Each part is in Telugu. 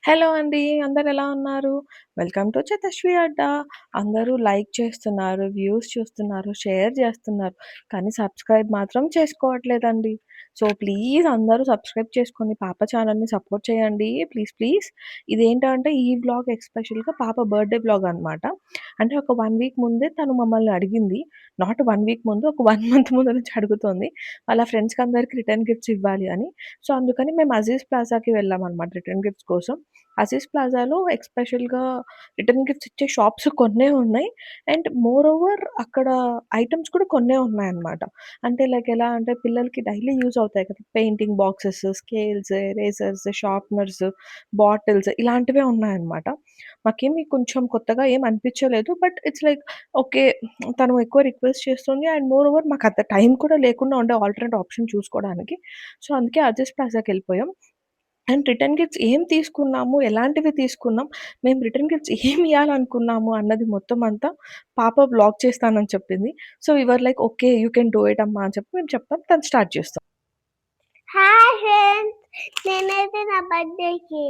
హలో అండి. అందరెలా ఉన్నారు? వెల్కమ్ టు చతశ్వి అడ్డా. అందరూ లైక్ చేస్తున్నారు, వ్యూస్ చూస్తున్నారు, షేర్ చేస్తున్నారు. కానీ సబ్స్క్రైబ్ మాత్రం చేసుకోవట్లేదండి. సో, ప్లీజ్ అందరూ సబ్స్క్రైబ్ చేసుకొని పాప ఛానల్‌ని సపోర్ట్ చేయండి. Please, please. ఇదేంటంటే ఈ వ్లాగ్ ఎస్పెషల్‌గా పాప బర్త్‌డే వ్లాగ్ అనమాట. అంటే ఒక 1 వీక్ ముందే తను మమ్మల్ని అడిగింది. నాట్ 1 వీక్ ముందు, ఒక 1 మంత్ ముందు నుంచి అడుగుతోంది. వాళ్ళ ఫ్రెండ్స్‌కి అందరికి రిటర్న్ గిఫ్ట్స్ ఇవ్వాలి అని. సో, అందుకని మేము అజీజ్ ప్లాజాకి వెళ్ళామనమాట రిటర్న్ గిఫ్ట్స్ కోసం. అజీజ్ ప్లాజాలో ఎస్పెషల్‌గా రిటర్న్ గిఫ్ట్స్ ఇచ్చే షాప్స్ కొన్నే ఉన్నాయి. అండ్ మోర్ ఓవర్ అక్కడ ఐటెమ్స్ కూడా కొన్నే ఉన్నాయన్నమాట. అంటే లైక్ ఎలా అంటే పిల్లలకి డైలీ యూజ్ అవుతాయి కదా! Painting boxes, scales, erasers, sharpeners, bottles ఇలాంటివే ఉన్నాయన్నమాట. మాకేమి కొంచెం కొత్తగా ఏమి అనిపించలేదు. But it's like okay. తను ఎక్కువ రిక్వెస్ట్ చేస్తుంది. అండ్ మోర్ ఓవర్ మాకంత టైం కూడా లేకుండా ఉండే ఆల్టర్‌నేట్ ఆప్షన్ చూసుకోవడానికి. సో, అందుకే అజీజ్ ప్లాజాకెళ్ళిపోయాం. అండ్ రిటర్న్ గిఫ్ట్స్ ఏం తీసుకున్నాము, ఎలాంటివి తీసుకున్నాం, మేము రిటర్న్ గిఫ్ట్స్ ఏమియ్యాలనుకున్నాము అన్నది మొత్తం అంతా పాప వ్లాగ్ చేస్తానని చెప్పింది. So, we were like okay. You can do it అమ్మా అని చెప్పి మేము చెప్పాం. తను స్టార్ట్ చేస్తాం. హాయ్ ఫ్రెండ్స్, నేనైతే నా బర్త్డేకి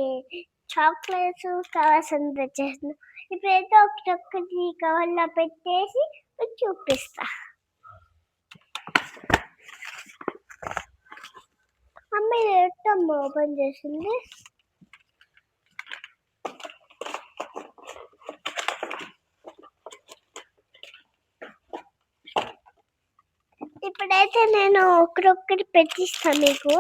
చాక్లెట్స్ కవర్స్ అని తెచ్చేసిన. ఇప్పుడైతే ఒకటి కవర్లో పెట్టేసి మీకు చూపిస్తా. మమ్మీ ఎట్టమ్మ ఓపెన్ చేసింది. ఇప్పుడైతే నేను ఒకటి పెట్టిస్తాను మీకు.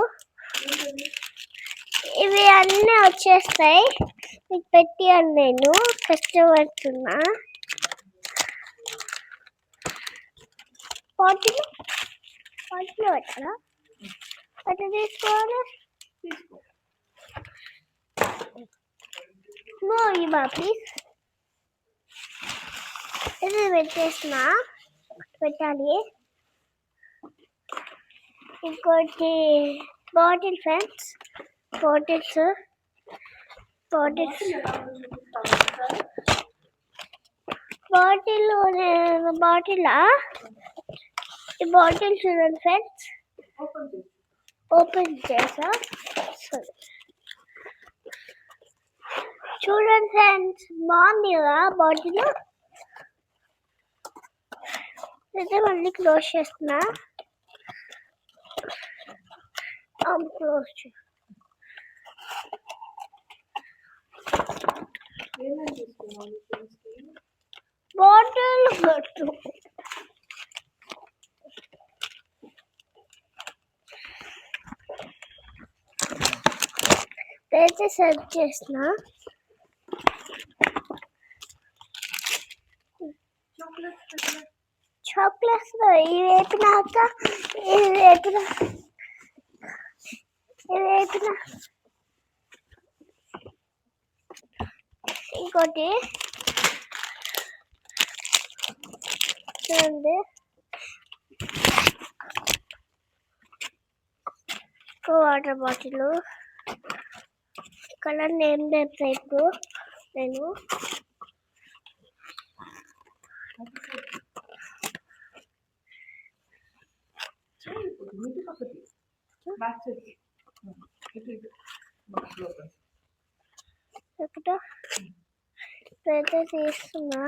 ఇవి అన్నీ వచ్చేస్తాయి, మీకు పెట్టియాను. నేను కష్టపడుతున్నా. పాటిలో పెట్టరా? అట్లా తీసుకోవాలి. నో ఇవా ప్లీజ్. ఇది పెట్టేసిన, పెట్టాలి. ఇంకోటి బాటిల్ ఫ్రెండ్స్, బాటిల్స్ బాటిల్ ఈ బాటిల్ చూడండి ఫ్రెండ్స్, ఓపెన్ చేసా. చూడండి ఫ్రెండ్స్, బాగుంది కదా బాటిల్. అయితే మళ్ళీ క్లోజ్ చేస్తున్నా. క్లోజ్ బాటిల్ గట్టు. అయితే సెర్చ్ చేసిన. చాక్లెట్స్ ఇవి వేపినాక ఇంకోటి చూడండి, వాటర్ బాటిల్. కలర్ నేమ్ చెప్తా ఇప్పుడు నేను. ఇప్పుడైతే తీస్తున్నా.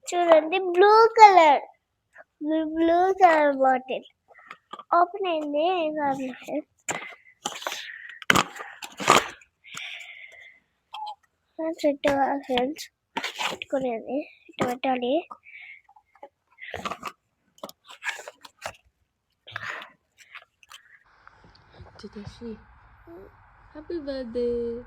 చూడండి, బ్లూ కలర్ బాటిల్ ఓపెన్ అయింది. ఫ్రెండ్స్ పెట్టుకునేది ఇటు పెట్టాలి. Tadashi, happy birthday.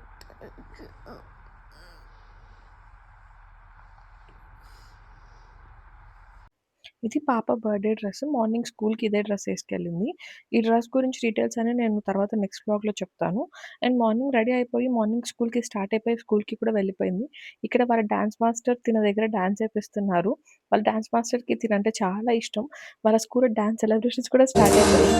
ఇది పాప బర్త్‌డే డ్రెస్. మార్నింగ్ స్కూల్‌కి ఇదే డ్రెస్ ఏసుకెళ్ళింది. ఈ డ్రెస్ గురించి డీటెయిల్స్ అన్ని నేను తర్వాత నెక్స్ట్ వ్లాగ్‌లో చెప్తాను. అండ్ మార్నింగ్ రెడీ అయిపోయి మార్నింగ్ స్కూల్‌కి స్టార్ట్ అయిపోయి స్కూల్‌కి కూడా వెళ్ళిపోయింది. ఇక్కడ వాళ్ళ డాన్స్ మాస్టర్ తిన దగ్గర డాన్స్ ఏపిస్తున్నారు. వాళ్ళ డాన్స్ మాస్టర్‌కి తినంటే చాలా ఇష్టం. వాళ్ళ స్కూల్‌లో డాన్స్ సెలబ్రేషన్స్ కూడా స్టార్ట్ అయిపోయాయి.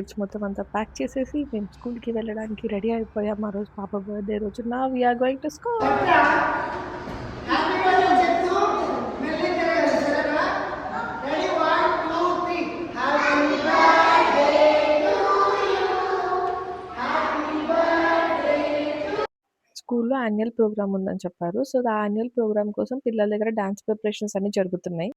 గిఫ్ట్స్ మొత్తం అంతా ప్యాక్ చేసేసి మేము స్కూల్‌కి వెళ్ళడానికి రెడీ అయిపోయాం. ఆ రోజు పాప బర్త్‌డే రోజు. Now we are going to school. స్కూల్‌లో యాన్యువల్ ప్రోగ్రామ్ ఉందని చెప్పారు. సో, ఆ యాన్యువల్ ప్రోగ్రామ్ కోసం పిల్లల దగ్గర డాన్స్ ప్రిపరేషన్స్ అన్నీ జరుగుతున్నాయి.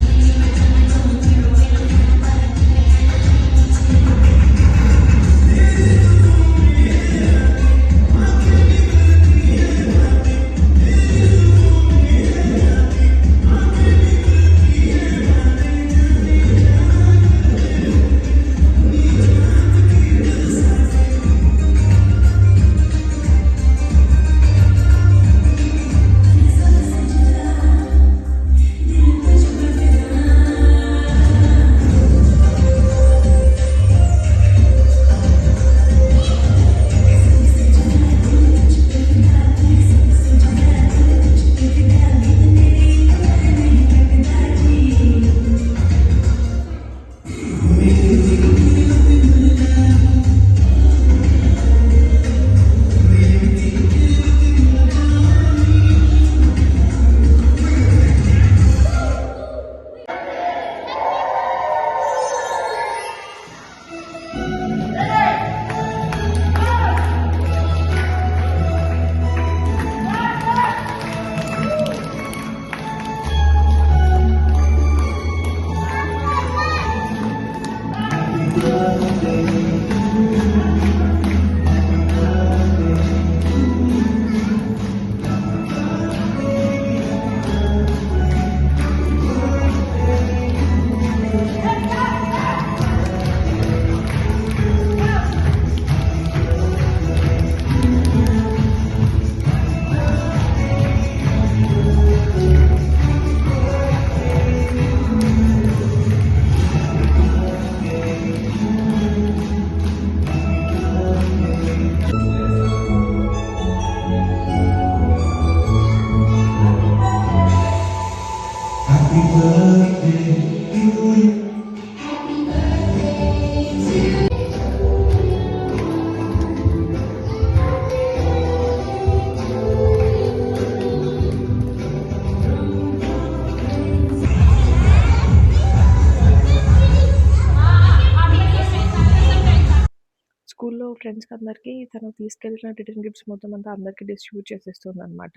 స్కూల్‌లో ఫ్రెండ్స్‌కి అందరికీ తను తీసుకెళ్ళిన రిటర్న్ గిఫ్ట్స్ మొత్తం అంతా అందరికీ డిస్ట్రిబ్యూట్ చేసేస్తుందనమాట.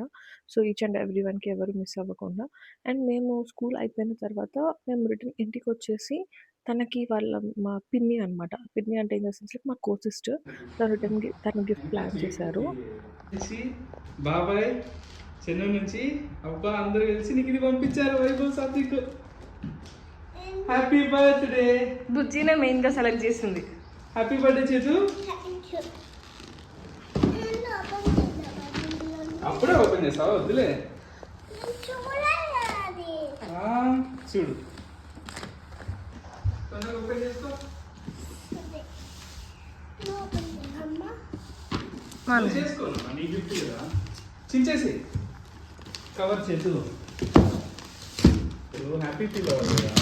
సో, ఈచ్ అండ్ ఎవ్రీ వన్‌కి ఎవరు మిస్ అవ్వకుండా. అండ్ మేము స్కూల్ అయిపోయిన తర్వాత మేము రిటర్న్ ఇంటికొచ్చేసి తనకి మా పిన్ని అనమాట. పిన్ని అంటే ఇన్ ద సెన్స్ లైక్ మా కో సిస్టర్. తను గిఫ్ట్ ప్లాన్ చేశారు. చేసి బాబాయ్ చెన్నై నుంచి అబ్బా అందరూ కలిసి నీకు ఇది పంపించారు వైభవ్ సాత్విక్. Happy birthday. బుజ్జినే మెయిన్గా సెలెక్ట్ చేసింది. హ్యాపీ బర్త్డే చేతు. అప్పుడే ఓపెన్ చేసావా? వద్దులే చూడు తొందరగా ఓపెన్ చేసుకో. చేసుకోను నీ గిఫ్ట్ కదా చించేసి కవర్ చేతు. హ్యాపీ ఫీల్ అవ్వాలి కదా.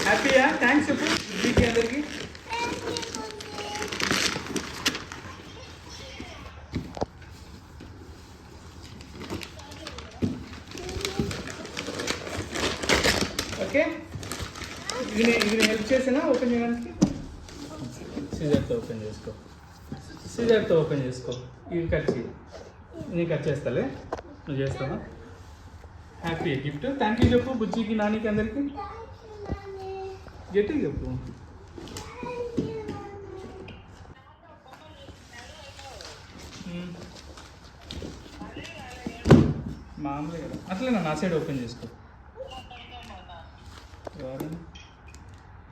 హ్యాపీయా? థ్యాంక్స్ చెప్పు మీకు అందరికి. ఓకే ఇది హెల్ప్ చేసినా ఓపెన్ చేయడానికి. సిజర్తో ఓపెన్ చేసుకో. సిజర్తో ఓపెన్ చేసుకో. ఇది కట్ చేయి. నేను కట్ చేస్తాలే. నువ్వు చేస్తావా? Happy gift. థ్యాంక్ యూ చెప్పు బుజ్జికి నానికి అందరికి. గట్టిగా చెప్పు. మామూలుగా కదా అట్లే నా సైడ్ ఓపెన్ చేసుకో.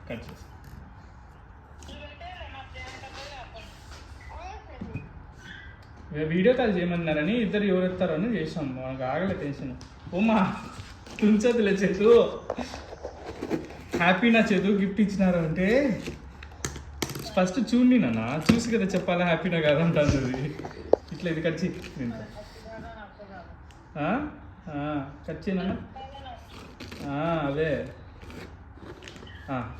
కట్ చేసి వీడియో కాల్ చేయమన్నారని ఇద్దరు ఎవరు ఎత్తారో అని చేసాం. మనకు ఆగలే టెన్షన్. ఉమ్మా ఉంచొద్దులే చేతు. హ్యాపీ నా చేతు గిఫ్ట్ ఇచ్చినారు అంటే ఫస్ట్ చూడండి నాన్న, చూసి కదా చెప్పాలా హ్యాపీనా కాదంటాను. ఇట్లా ఇది కట్ చేయి దీంతో. కట్ చేయనా? అదే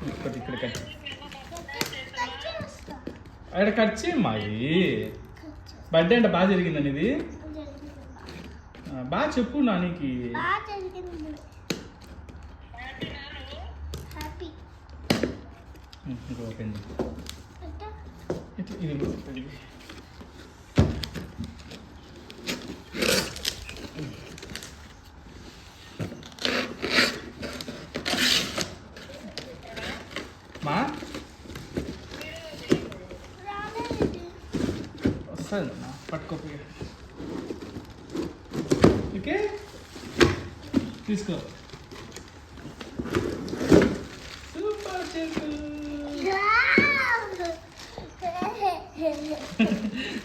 ఇంకొకటి ఇక్కడ కట్ చేయి. అక్కడ కట్ చేయమ్మా. ఇది బర్త్డే అంటే బాగా జరిగిందని ఇది బాగా చెప్పు నానికి. ఇంకా ఓపెన్ చేయి. ఇట్లా ఇది కూడా ఓపెన్ చేయి. మా వస్తుంది అన్న పట్టుకోపి. ఓకే తీసుకో. సూపర్ చేతు.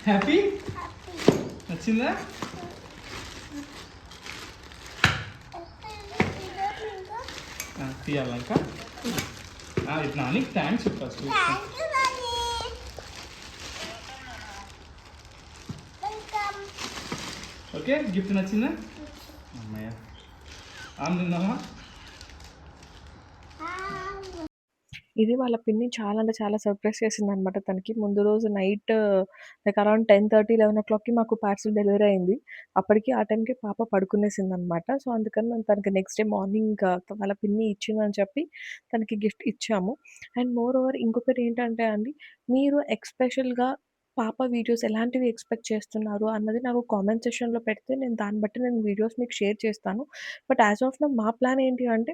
హ్యాపీ నచ్చిందా? తీయాలంక ఇది నానికి థ్యాంక్స్ ఫస్ట్. ఓకే గిఫ్ట్ నచ్చిందా? అమ్మయ్య తిందామా? ఇది వాళ్ళ పిన్ని చాలా అంటే చాలా సర్ప్రైజ్ చేసిందనమాట తనకి. ముందు రోజు నైట్ లైక్ అరౌండ్ 10:30, 11:00కి మాకు పార్సెల్ డెలివరీ అయింది. అప్పటికి ఆ టైంకి పాప పడుకునేసిందనమాట. సో, అందుకని మేము తనకి నెక్స్ట్ డే మార్నింగ్ వాళ్ళ పిన్ని ఇచ్చిందని చెప్పి తనకి గిఫ్ట్ ఇచ్చాము. అండ్ మోర్ ఓవర్ ఇంకొకటి ఏంటంటే అండి, మీరు ఎస్పెషల్‌గా పాప వీడియోస్ ఎలాంటివి ఎక్స్‌పెక్ట్ చేస్తున్నారు అన్నది నాకు కామెంట్ సెక్షన్‌లో పెడితే నేను దాన్ని బట్టి నేను వీడియోస్ మీకు షేర్ చేస్తాను. బట్ యాస్ ఆఫ్ నౌ మా ప్లాన్ ఏంటి అంటే,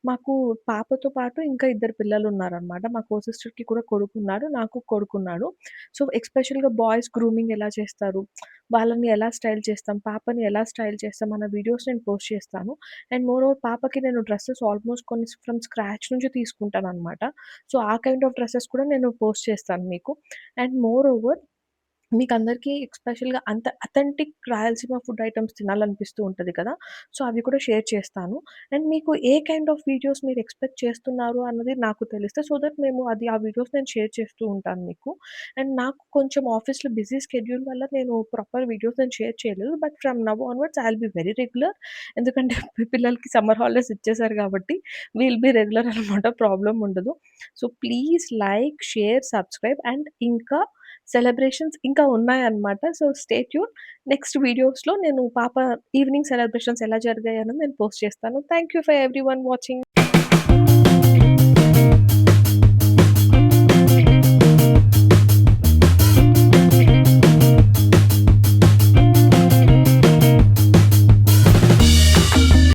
మాకు పాపతో పాటు ఇంకా ఇద్దరు పిల్లలున్నారనమాట. మా కో సిస్టర్‌కి కూడా కొడుకున్నాడు. నాకు కొడుకున్నాడు. సో, ఎస్పెషల్‌గా బాయ్స్ గ్రూమింగ్ ఎలా చేస్తారు, వాళ్ళని ఎలా స్టైల్ చేస్తాం, పాపని ఎలా స్టైల్ చేస్తాం అన్న వీడియోస్ నేను పోస్ట్ చేస్తాను. అండ్ మోర్ ఓవర్ పాపకి నేను డ్రెసెస్ ఆల్మోస్ట్ కొన్ని ఫ్రమ్ స్క్రాచ్ నుంచి తీసుకుంటాననమాట. సో, ఆ కైండ్ ఆఫ్ డ్రెసెస్ కూడా నేను పోస్ట్ చేస్తాను మీకు. అండ్ మోర్ ఓవర్ మీకందరికీ ఎస్పెషల్‌గా అంత అథెంటిక్ రాయలసీమ ఫుడ్ ఐటెమ్స్ తినాలనిపిస్తూ ఉంటది కదా! సో, అవి కూడా షేర్ చేస్తాను. అండ్ మీకు ఏ కైండ్ ఆఫ్ వీడియోస్ మీరు ఎక్స్‌పెక్ట్ చేస్తున్నారు అన్నది నాకు తెలిస్తే సో దట్ మేము ఆ వీడియోస్ నేను షేర్ చేస్తూ ఉంటాను మీకు. అండ్ నాకు కొంచెం ఆఫీస్‌లో బిజీ స్కెడ్యూల్ వల్ల నేను ప్రాపర్ వీడియోస్ నేను షేర్ చేయలేదు. But from now onwards I will be very regular. ఎందుకంటే పిల్లలకి సమ్మర్ హాలిడేస్ ఇచ్చేసారు కాబట్టి విల్ బి రెగ్యులర్ అనమాట. ప్రాబ్లమ్ ఉండదు. So, please like, share, subscribe and ఇంకా సెలబ్రేషన్స్ ఇంకా ఉన్నాయన్నమాట. So, stay tune. నెక్స్ట్ వీడియోస్‌లో నేను పాప ఈవినింగ్ సెలబ్రేషన్స్ ఎలా జరిగాయన్నది నేను పోస్ట్ చేస్తాను. Thank you for everyone watching.